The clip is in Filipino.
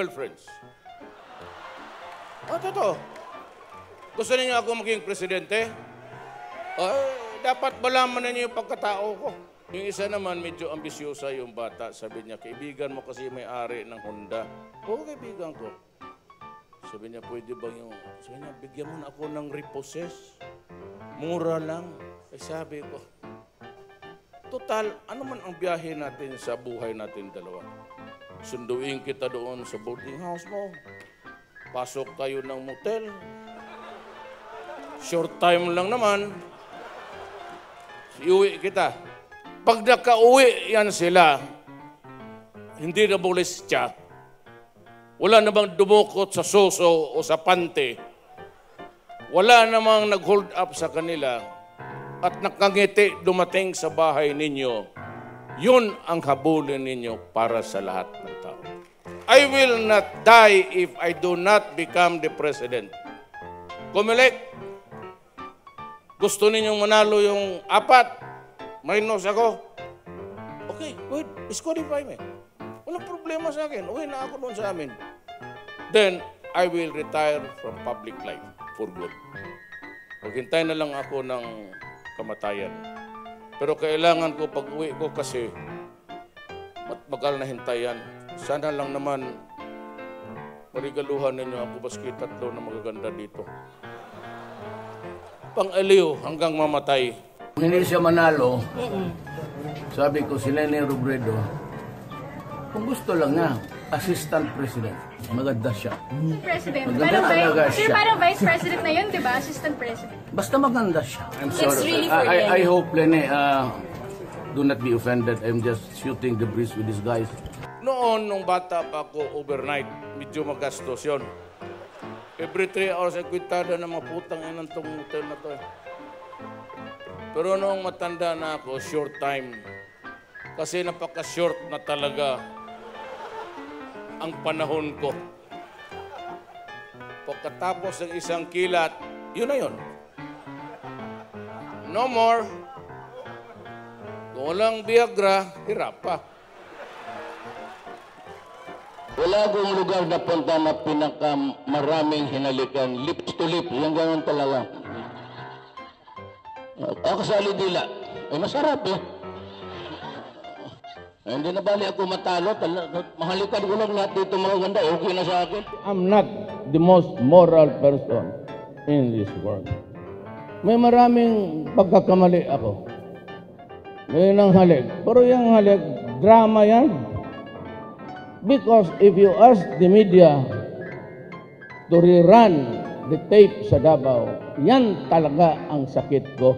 girlfriends. Totoo. Gusto niyo ako maging presidente? Dapat malaman ninyo yung pagkatao ko. Yung isa naman, medyo ambisyosa yung bata. Sabi niya, kaibigan mo kasi may-ari ng Honda. Oo, kaibigan ko. Sabi niya, pwede ba yung... Sabi niya, bigyan mo na ako ng repossess. Mura lang. Sabi ko, total, ano man ang biyahe natin sa buhay natin dalawa? Sunduin kita doon sa boarding house mo. Pasok tayo ng motel. Short time lang naman. Iuwi kita. Pag nakauwi yan sila, hindi na bulis siya. Wala namang dumukot sa soso o sa pante. Wala namang nag-hold up sa kanila at nakangiti dumating sa bahay ninyo. Yun ang habulin ninyo para sa lahat ng tao. I will not die if I do not become the president. Comelec, gusto ninyong manalo yung 4? Minus ako. Okay, good. Disqualify me. Walang problema sa akin. Uwi na ako doon sa amin. Then, I will retire from public life for good. Maghintay na lang ako ng kamatayan. Pero kailangan ko pag-uwi ko kasi matagal na hintayan. Sana lang naman marigaluhan ninyo ako baski 3 na magaganda dito. Pang-aliw hanggang mamatay. Hindi siya manalo, sabi ko si Leni Robredo, kung gusto lang niya, assistant president, maganda siya. President, maganda talaga siya. Parang vice president na yun, di ba? Assistant president. Basta maganda siya. I'm sorry. It's really for I hope, Leni, do not be offended. I'm just shooting the breeze with these guys. Noon, nung bata pa ako overnight, medyo magastos yun. Every 3 hours, ay kwitada na mga putang inang tong hotel na to. Pero noong matanda na ako, short time. Kasi napaka-short na talaga ang panahon ko. Pagkatapos ng isang kilat, yun na yun. No more. Kung walang Viagra, hirap pa. Wala akong lugar na punta na pinakamaraming hinalikan. Lips to lip, yung gano'n talaga. Ako sa alidila, ay masarap eh. Hindi na bali ako matalo, mahalikan ko lang lahat dito mga ganda, okay na sa akin. I'm not the most moral person in this world. May maraming pagkakamali ako. May nang halik. Pero yung halik, drama yan. Because if you ask the media to rerun the tape sa Davao, yan talaga ang sakit ko.